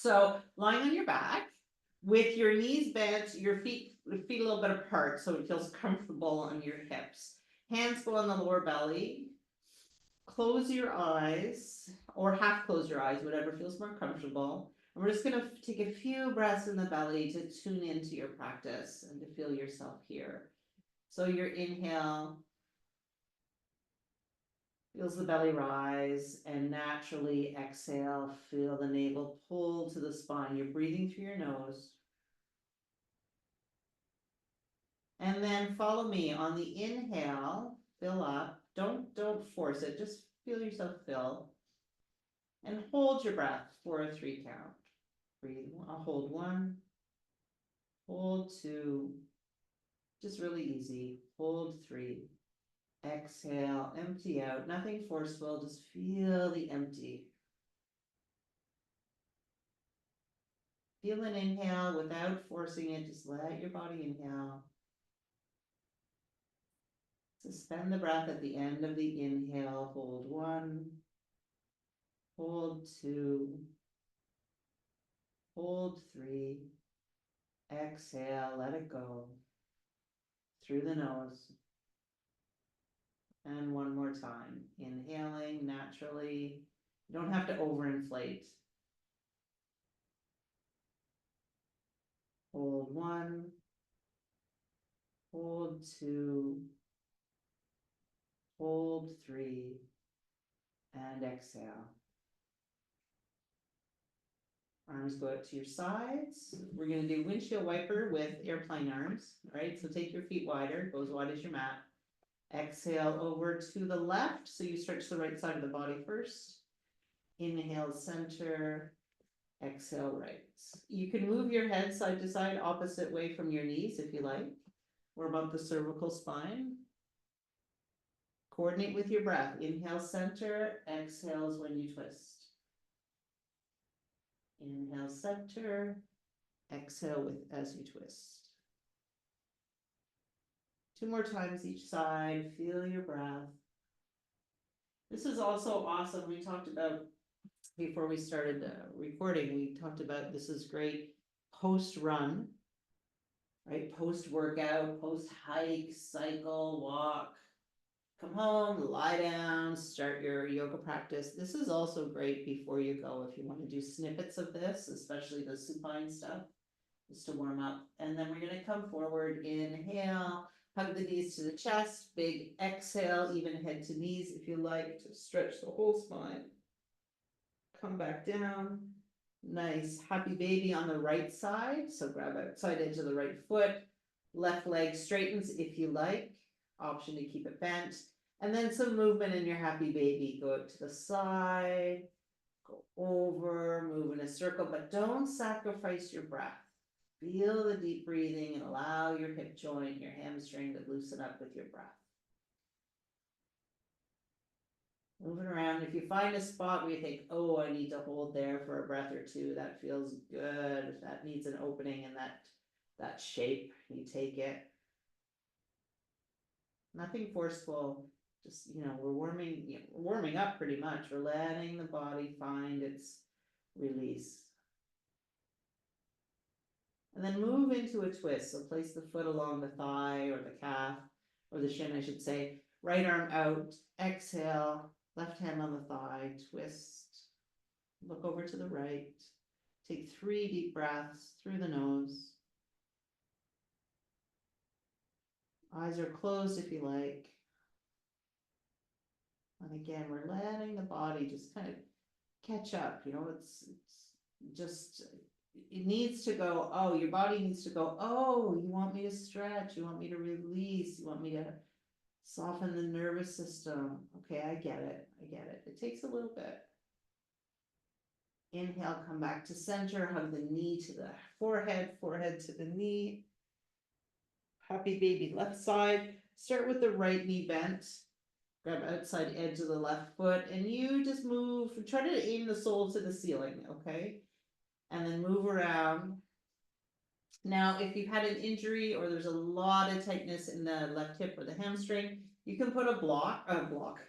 So lying on your back with your knees bent, your feet a little bit apart so it feels comfortable on your hips. Hands go on the lower belly. Close your eyes or half close your eyes, whatever feels more comfortable. And we're just going to take a few breaths in the belly to tune into your practice and to feel yourself here. So your inhale feels the belly rise, and naturally exhale, feel the navel pull to the spine. You're breathing through your nose. And then follow me on the inhale, fill up. Don't force it, just feel yourself fill. And hold your breath for a 3 count. Breathe, I'll hold 1, hold 2, just really easy. Hold 3, exhale, empty out, nothing forceful, just feel the empty. Feel an inhale without forcing it, just let your body inhale. Suspend the breath at the end of the inhale, hold 1, hold 2, hold 3, exhale, let it go through the nose. And one more time, inhaling naturally. You don't have to overinflate. Hold 1, hold 2, hold 3, and exhale. Arms go out to your sides. We're going to do windshield wiper with airplane arms, right? So take your feet wider, go as wide as your mat. Exhale over to the left, so you stretch the right side of the body first. Inhale, center. Exhale, right. You can move your head side to side, opposite way from your knees if you like, or above the cervical spine. Coordinate with your breath. Inhale, center. Exhales when you twist. Inhale, center. Exhale with as you twist. 2 more times each side. Feel your breath. This is also awesome. We talked about, before we started recording, we talked about this is great post-run, right? Post-workout, post-hike, cycle, walk. Come home, lie down, start your yoga practice. This is also great before you go if you want to do snippets of this, especially the supine stuff, just to warm up. And then we're going to come forward, inhale, hug the knees to the chest, big exhale, even head to knees if you like, to stretch the whole spine. Come back down. Nice happy baby on the right side. So grab outside edge of the right foot. Left leg straightens if you like. Option to keep it bent. And then some movement in your happy baby. Go out to the side. Go over. Move in a circle. But don't sacrifice your breath. Feel the deep breathing and allow your hip joint, your hamstring to loosen up with your breath. Moving around. If you find a spot where you think, oh, I need to hold there for a breath or 2, that feels good. If that needs an opening in that shape, you take it. Nothing forceful. Just, we're warming up pretty much. We're letting the body find its release. And then move into a twist. So place the foot along the thigh or the calf, or the shin, I should say. Right arm out. Exhale. Left hand on the thigh, twist, look over to the right, take 3 deep breaths through the nose. Eyes are closed if you like. And again, we're letting the body just kind of catch up, it's just, it needs to go, oh, your body needs to go, oh, you want me to stretch, you want me to release, you want me to soften the nervous system. Okay, I get it. It takes a little bit. Inhale, come back to center, hug the knee to the forehead, forehead to the knee. Happy baby left side. Start with the right knee bent. Grab outside edge of the left foot, and you just move, try to aim the sole to the ceiling, okay? And then move around. Now, if you've had an injury or there's a lot of tightness in the left hip or the hamstring, you can put a block,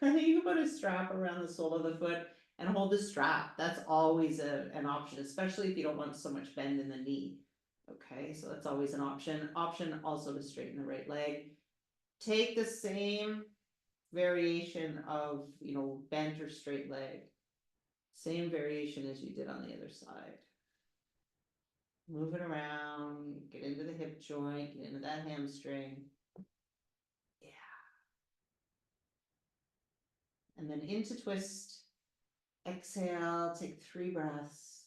you can put a strap around the sole of the foot and hold the strap. That's always an option, especially if you don't want so much bend in the knee. Okay, so that's always an option. Option also to straighten the right leg. Take the same variation of, bent or straight leg. Same variation as you did on the other side. Move it around, get into the hip joint, get into that hamstring. Yeah. And then into twist. Exhale, take 3 breaths.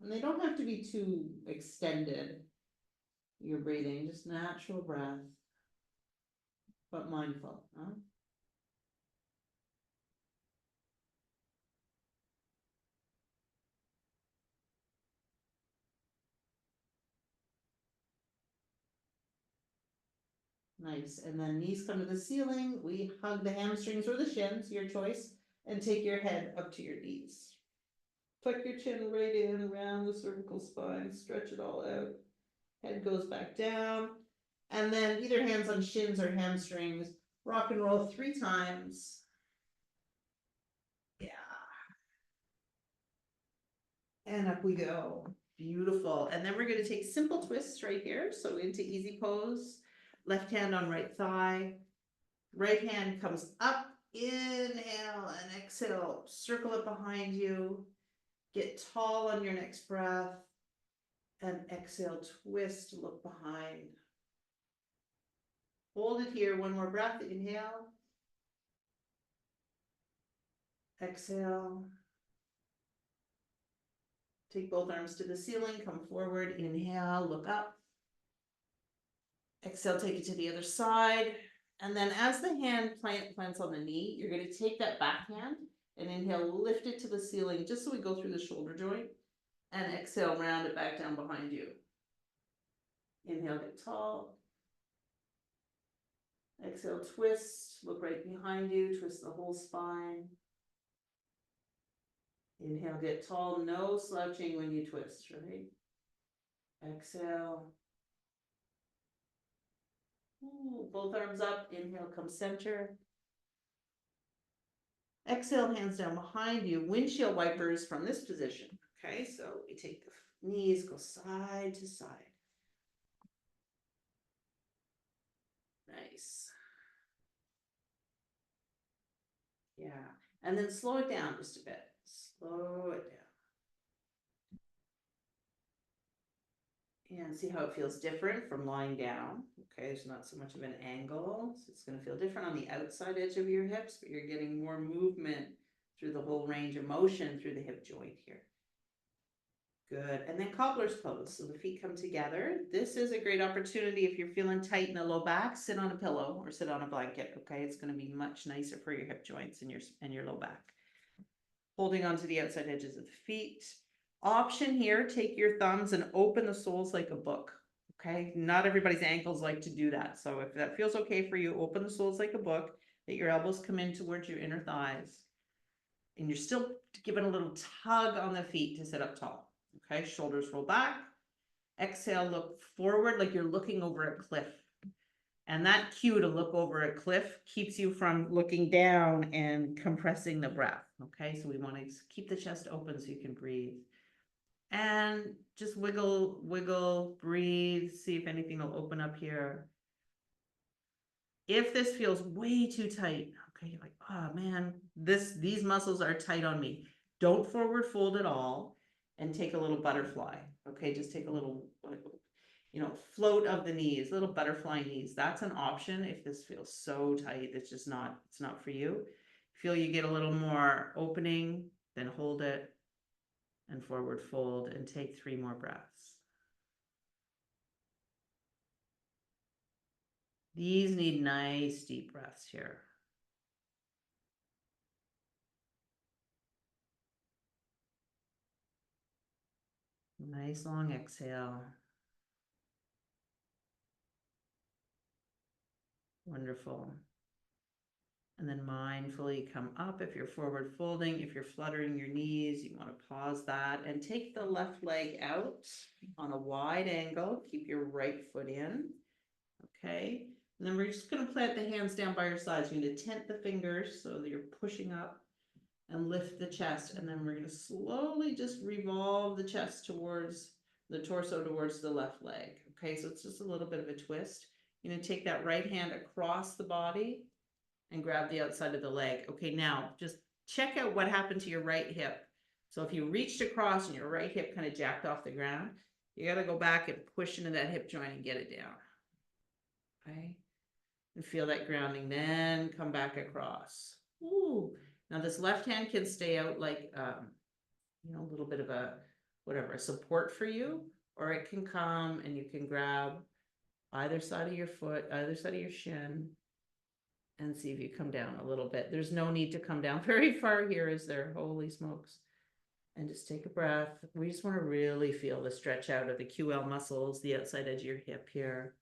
And they don't have to be too extended. You're breathing, just natural breath, but mindful. Huh? Nice. And then knees come to the ceiling. We hug the hamstrings or the shins, your choice, and take your head up to your knees. Tuck your chin right in around the cervical spine, stretch it all out. Head goes back down. And then either hands on shins or hamstrings. Rock and roll 3 times. Yeah. And up we go. Beautiful. And then we're going to take simple twists right here. So into easy pose. Left hand on right thigh. Right hand comes up. Inhale and exhale. Circle it behind you. Get tall on your next breath. And exhale, twist, look behind. Hold it here. One more breath. Inhale. Exhale. Take both arms to the ceiling. Come forward. Inhale. Look up. Exhale, take it to the other side. And then as the hand plants on the knee, you're going to take that back hand and inhale, lift it to the ceiling, just so we go through the shoulder joint. And exhale, round it back down behind you. Inhale, get tall. Exhale, twist, look right behind you, twist the whole spine. Inhale, get tall, no slouching when you twist, right? Exhale. Ooh, both arms up, inhale, come center. Exhale, hands down behind you, windshield wipers from this position. Okay, so we take the knees, go side to side. Nice. Yeah, and then slow it down just a bit. Slow it down. And see how it feels different from lying down. Okay, there's not so much of an angle, so it's going to feel different on the outside edge of your hips, but you're getting more movement through the whole range of motion through the hip joint here. Good. And then cobbler's pose. So the feet come together. This is a great opportunity if you're feeling tight in the low back, sit on a pillow or sit on a blanket. Okay, it's going to be much nicer for your hip joints and your low back. Holding onto the outside edges of the feet. Option here, take your thumbs and open the soles like a book. Okay, not everybody's ankles like to do that. So if that feels okay for you, open the soles like a book, that your elbows come in towards your inner thighs. And you're still giving a little tug on the feet to sit up tall. Okay, shoulders roll back. Exhale, look forward like you're looking over a cliff. And that cue to look over a cliff keeps you from looking down and compressing the breath. Okay, so we want to keep the chest open so you can breathe. And just wiggle, wiggle, breathe, see if anything will open up here. If this feels way too tight, okay, you're like, oh man, these muscles are tight on me. Don't forward fold at all and take a little butterfly. Okay, just take a little, float of the knees, little butterfly knees. That's an option if this feels so tight. It's not for you. Feel you get a little more opening, then hold it and forward fold and take 3 more breaths. These need nice deep breaths here. Nice long exhale. Wonderful. And then mindfully come up if you're forward folding. If you're fluttering your knees, you want to pause that and take the left leg out on a wide angle. Keep your right foot in. Okay. And then we're just going to plant the hands down by your sides. You're going to tent the fingers so that you're pushing up. and lift the chest. And then we're going to slowly just revolve the chest towards the torso, towards the left leg. Okay, so it's just a little bit of a twist. You're going to take that right hand across the body and grab the outside of the leg. Okay, now just check out what happened to your right hip. So if you reached across and your right hip kind of jacked off the ground, you got to go back and push into that hip joint and get it down. Okay, and feel that grounding, then come back across. Ooh. Now this left hand can stay out like, a little bit of a, whatever, a support for you, or it can come and you can grab either side of your foot, either side of your shin, and see if you come down a little bit. There's no need to come down very far here, is there? Holy smokes. And just take a breath. We just want to really feel the stretch out of the QL muscles, the outside edge of your hip here,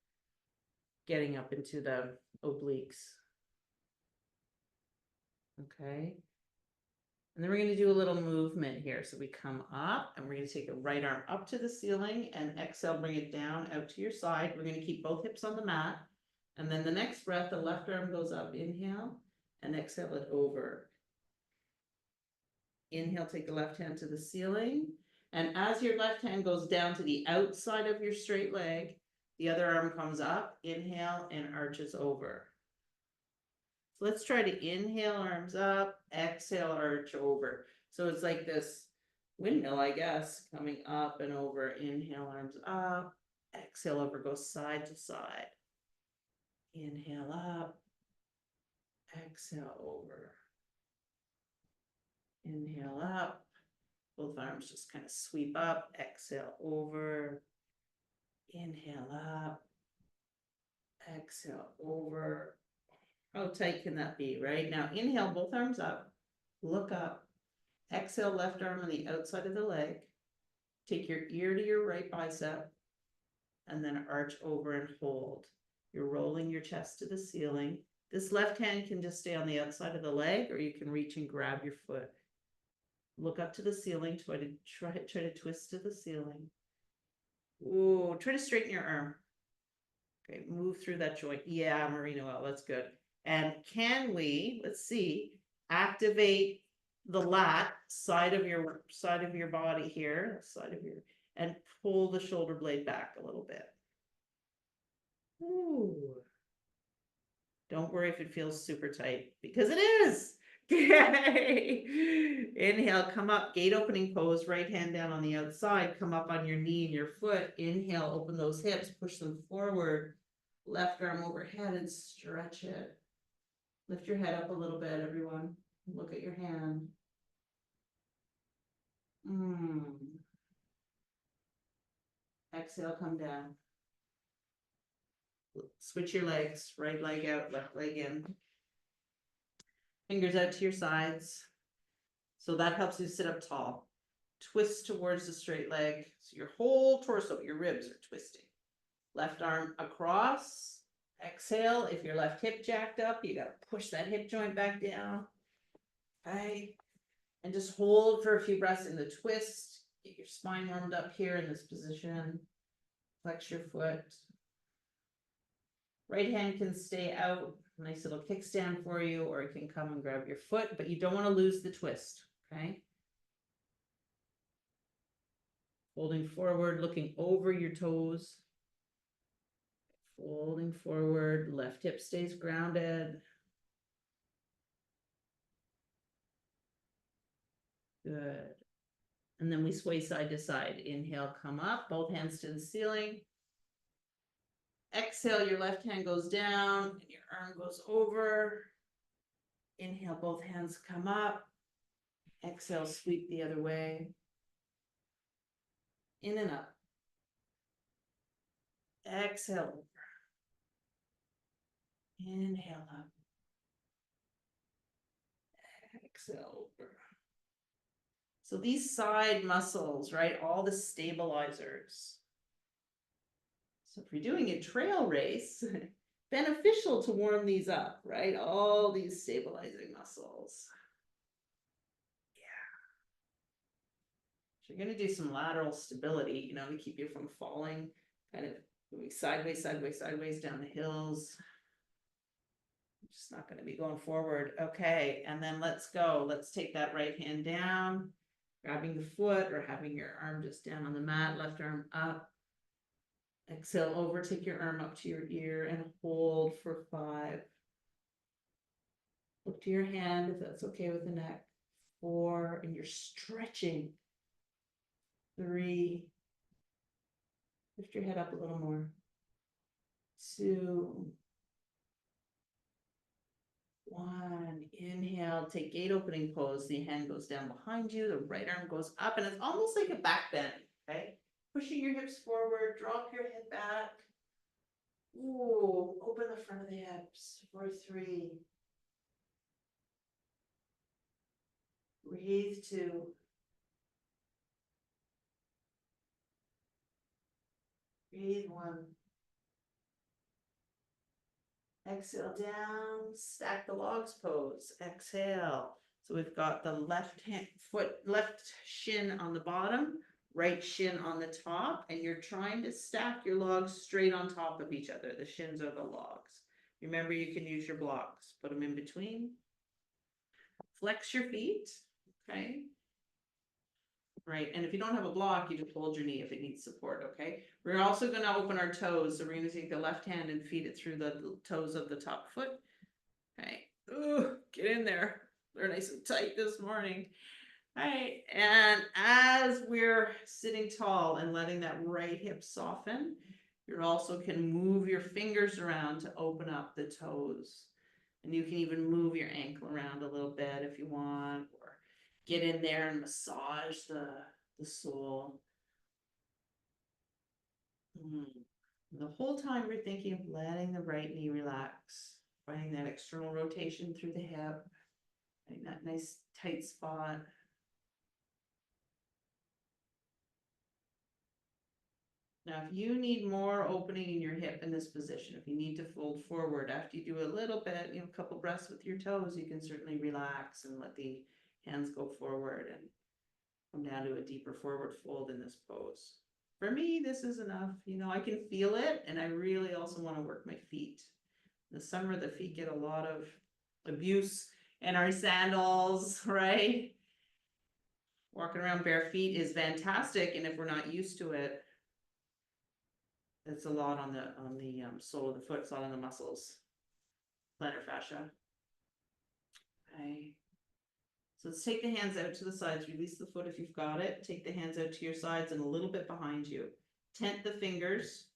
getting up into the obliques. Okay. And then we're going to do a little movement here. So we come up and we're going to take a right arm up to the ceiling and exhale, bring it down out to your side. We're going to keep both hips on the mat. And then the next breath, the left arm goes up, inhale, and exhale it over. Inhale, take the left hand to the ceiling. And as your left hand goes down to the outside of your straight leg, the other arm comes up, inhale, and arches over. So let's try to inhale, arms up, exhale, arch over. So it's like this windmill, I guess, coming up and over. Inhale, arms up, exhale over, go side to side. Inhale up, exhale over. Inhale up, both arms just kind of sweep up, exhale over. Inhale up, exhale over. How tight can that be, right? Now inhale, both arms up, look up, exhale, left arm on the outside of the leg. Take your ear to your right bicep and then arch over and hold. You're rolling your chest to the ceiling. This left hand can just stay on the outside of the leg, or you can reach and grab your foot. Look up to the ceiling, try to twist to the ceiling. Ooh, try to straighten your arm. Okay, move through that joint. Yeah, Marina, well, that's good. And can we, let's see, activate the lat side of your body here, and pull the shoulder blade back a little bit. Ooh. Don't worry if it feels super tight, because it is. Okay. Inhale, come up, gate opening pose, right hand down on the outside, come up on your knee and your foot. Inhale, open those hips, push them forward. Left arm overhead and stretch it. Lift your head up a little bit, everyone. Look at your hand. Exhale, come down. Switch your legs, right leg out, left leg in. Fingers out to your sides. So that helps you sit up tall. Twist towards the straight leg. So your whole torso, your ribs are twisting. Left arm across. Exhale. If your left hip jacked up, you got to push that hip joint back down. Okay. And just hold for a few breaths in the twist. Get your spine warmed up here in this position. Flex your foot. Right hand can stay out. Nice little kickstand for you, or it can come and grab your foot, but you don't want to lose the twist. Okay. Folding forward, looking over your toes. Folding forward, left hip stays grounded. Good. And then we sway side to side. Inhale, come up, both hands to the ceiling. Exhale, your left hand goes down and your arm goes over. Inhale, both hands come up. Exhale, sweep the other way. In and up. Exhale over. Inhale up. Exhale over. So these side muscles, right? All the stabilizers. So if you're doing a trail race, beneficial to warm these up, right? All these stabilizing muscles. Yeah. So you're going to do some lateral stability, to keep you from falling, kind of moving sideways, sideways, sideways down the hills. Just not gonna be going forward. Okay, and then let's go. Let's take that right hand down, grabbing the foot or having your arm just down on the mat, left arm up. Exhale over, take your arm up to your ear and hold for 5. Look to your hand if that's okay with the neck. 4, and you're stretching. 3. Lift your head up a little more. 2. 1. Inhale, take gate opening pose. The hand goes down behind you, the right arm goes up, and it's almost like a back bend, okay? Pushing your hips forward, drop your head back. Ooh, open the front of the hips for 3. Breathe 2. Breathe 1. Exhale down, stack the logs pose. Exhale. So we've got the left shin on the bottom, right shin on the top, and you're trying to stack your logs straight on top of each other. The shins are the logs. Remember, you can use your blocks. Put them in between. Flex your feet, okay? Right, and if you don't have a block, you just hold your knee if it needs support, okay? We're also going to open our toes, so we're going to take the left hand and feed it through the toes of the top foot. Okay, ooh, get in there. They're nice and tight this morning. All right, and as we're sitting tall and letting that right hip soften, you also can move your fingers around to open up the toes. And you can even move your ankle around a little bit if you want, or get in there and massage the sole. The whole time we're thinking of letting the right knee relax, finding that external rotation through the hip, finding that nice tight spot. Now, if you need more opening in your hip in this position, if you need to fold forward after you do a little bit, a couple breaths with your toes, you can certainly relax and let the hands go forward and come down to a deeper forward fold in this pose. For me, this is enough. I can feel it, and I really also want to work my feet. In the summer, the feet get a lot of abuse in our sandals, right? Walking around bare feet is fantastic, and if we're not used to it, it's a lot on the sole of the foot. It's a lot on the muscles, plantar fascia. Okay. So let's take the hands out to the sides. Release the foot if you've got it. Take the hands out to your sides and a little bit behind you. Tent the fingers.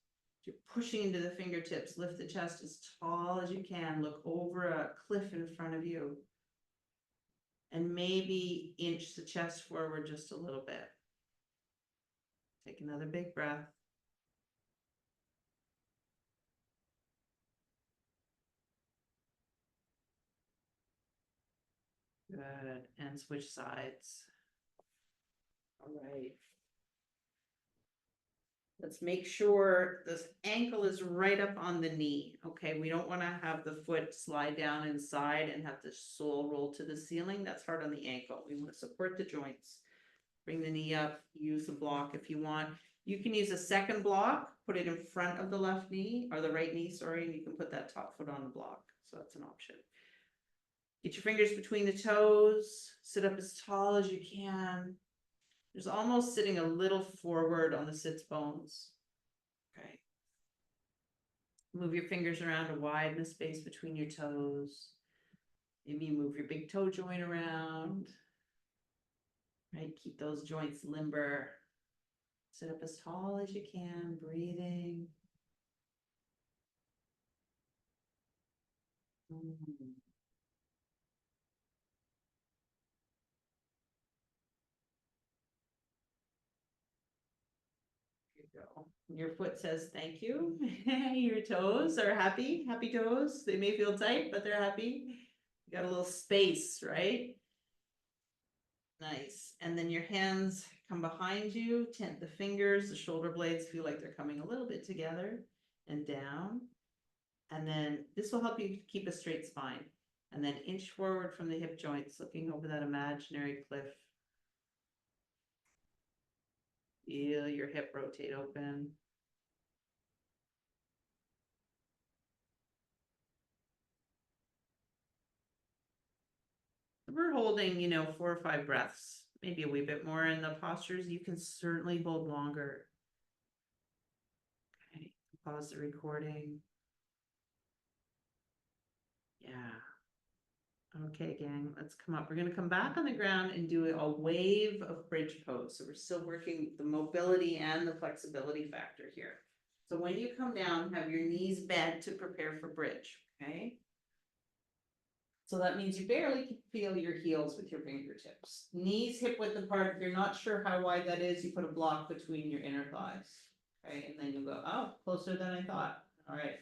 You're pushing into the fingertips. Lift the chest as tall as you can. Look over a cliff in front of you. And maybe inch the chest forward just a little bit. Take another big breath. Good. And switch sides. All right. Let's make sure this ankle is right up on the knee. Okay, we don't want to have the foot slide down inside and have the sole roll to the ceiling. That's hard on the ankle. We want to support the joints. Bring the knee up, use a block if you want. You can use a second block, put it in front of the left knee, or the right knee, sorry, and you can put that top foot on the block. So that's an option. Get your fingers between the toes, sit up as tall as you can. There's almost sitting a little forward on the sits bones. Okay. Move your fingers around to widen the space between your toes. Maybe move your big toe joint around. Right, keep those joints limber. Sit up as tall as you can, breathing. Go. Your foot says thank you. Your toes are happy toes. They may feel tight, but they're happy. You got a little space, right? Nice. And then your hands come behind you, tent the fingers, the shoulder blades feel like they're coming a little bit together and down. And then this will help you keep a straight spine. And then inch forward from the hip joints, looking over that imaginary cliff. Feel your hip rotate open. holding, 4 or 5 breaths, maybe a wee bit more in the postures, you can certainly hold longer. Okay, pause the recording. Yeah. Okay, gang, let's come up. We're gonna come back on the ground and do a wave of bridge pose. So we're still working the mobility and the flexibility factor here. So when you come down, have your knees bent to prepare for bridge, okay? So that means you barely can feel your heels with your fingertips. Knees hip width apart. If you're not sure how wide that is, you put a block between your inner thighs. Okay, and then you go, oh, closer than I thought. All right.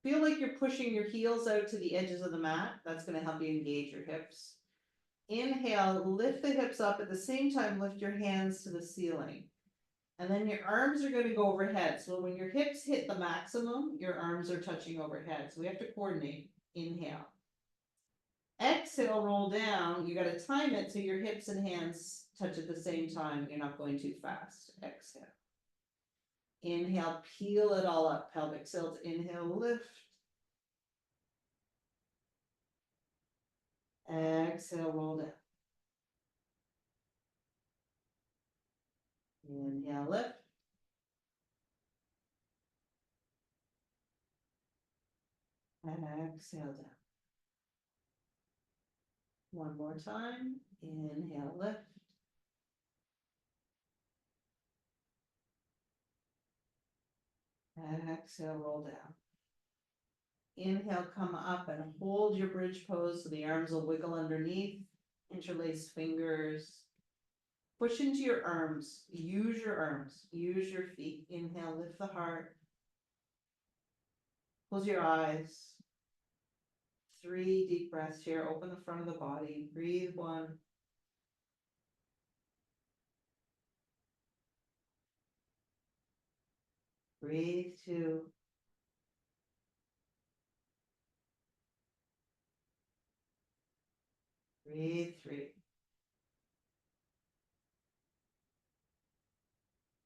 Feel like you're pushing your heels out to the edges of the mat. That's going to help you engage your hips. Inhale, lift the hips up. At the same time, lift your hands to the ceiling. And then your arms are going to go overhead. So when your hips hit the maximum, your arms are touching overhead. So we have to coordinate. Inhale. Exhale, roll down. You got to time it so your hips and hands touch at the same time. You're not going too fast. Exhale. Inhale, peel it all up. Pelvic tilt. Inhale, lift. Exhale, roll down. Inhale, lift. Exhale down. One more time. Inhale, lift. Exhale, roll down. Inhale, come up and hold your bridge pose so the arms will wiggle underneath. Interlace fingers. Push into your arms. Use your arms. Use your feet. Inhale, lift the heart. Close your eyes. 3 deep breaths here. Open the front of the body. Breathe 1. Breathe 2. Breathe 3.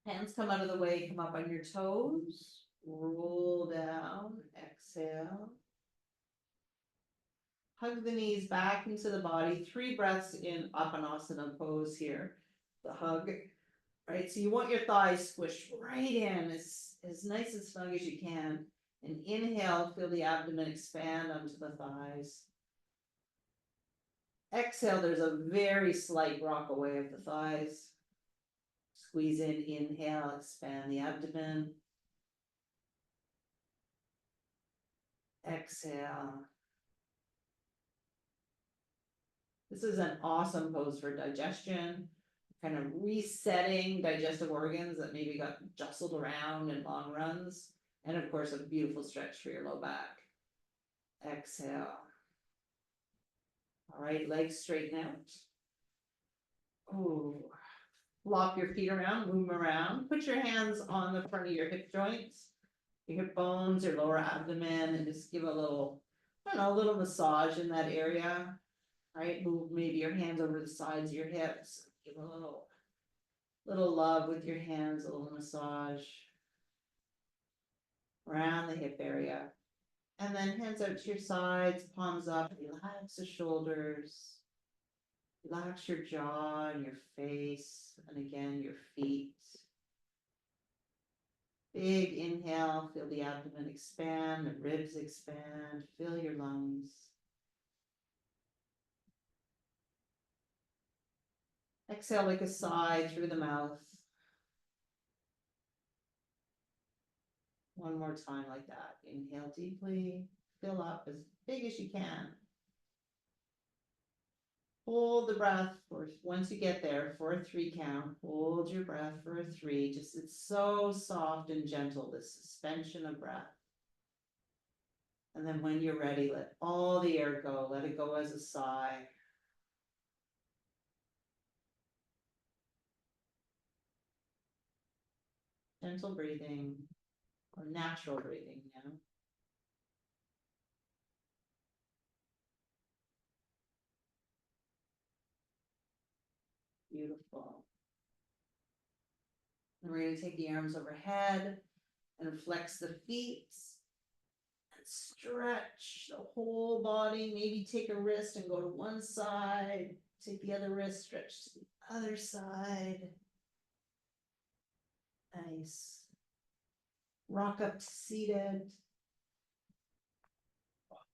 Hands come out of the way, come up on your toes. Roll down, exhale. Hug the knees back into the body. 3 breaths in Apanasana pose here. The hug, right? So you want your thighs squished right in as nice and snug as you can. And inhale, feel the abdomen expand onto the thighs. Exhale, there's a very slight rock away of the thighs. Squeeze in, inhale, expand the abdomen. Exhale. This is an awesome pose for digestion, kind of resetting digestive organs that maybe got jostled around in long runs. And of course, a beautiful stretch for your low back. Exhale. All right, legs straighten out. Ooh. Flop your feet around, move them around. Put your hands on the front of your hip joints, your hip bones, your lower abdomen, and just give a little, I don't know, a little massage in that area. Right, move maybe your hands over the sides of your hips. Give a little love with your hands, a little massage around the hip area. And then hands out to your sides, palms up, relax the shoulders. Relax your jaw and your face, and again, your feet. Big inhale, feel the abdomen expand, the ribs expand, fill your lungs. Exhale like a sigh through the mouth. One more time like that. Inhale deeply, fill up as big as you can. Hold the breath for, once you get there, for a 3 count. Hold your breath for a 3. Just, it's so soft and gentle, this suspension of breath. And then when you're ready, let all the air go. Let it go as a sigh. Gentle breathing, or natural breathing, Beautiful. And we're going to take the arms overhead and flex the feet. stretch the whole body, maybe take a wrist and go to one side, take the other wrist, stretch to the other side. Nice. Rock up to seated.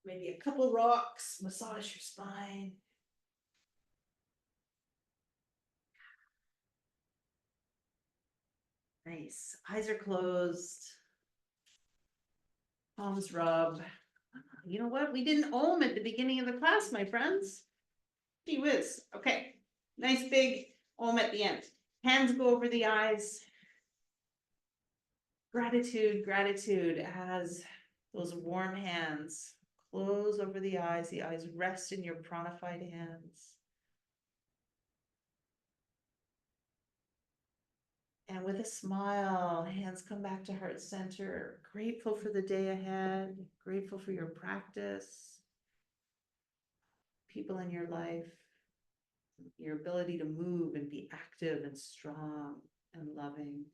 Maybe a couple rocks, massage your spine. Nice. Eyes are closed. Palms rub. You know what? We didn't Om at the beginning of the class, my friends. Gee whiz. Okay. Nice big Om at the end. Hands go over the eyes. Gratitude, gratitude as those warm hands close over the eyes. The eyes rest in your pranified hands. And with a smile, hands come back to heart center. Grateful for the day ahead. Grateful for your practice. People in your life. Your ability to move and be active and strong and loving.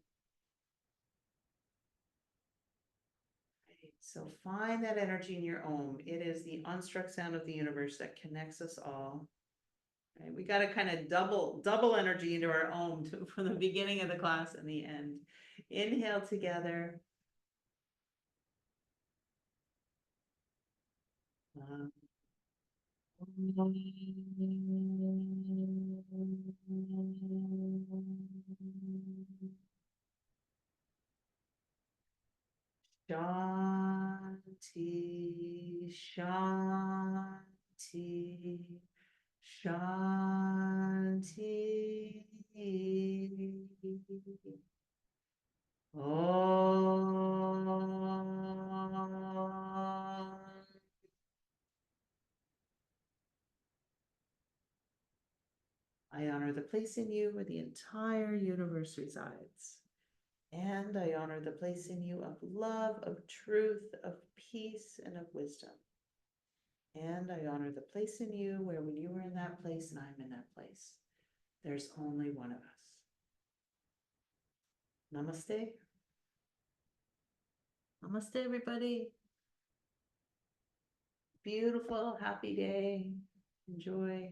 Right. So find that energy in your Om. It is the unstruck sound of the universe that connects us all. Right? We got to kind of double energy into our Om from the beginning of the class and the end. Inhale together. Shanti, Shanti, Shanti. Om. I honor the place in you where the entire universe resides. And I honor the place in you of love, of truth, of peace, and of wisdom. And I honor the place in you where when you were in that place and I'm in that place, there's only one of us. Namaste. Namaste, everybody. Beautiful, happy day. Enjoy.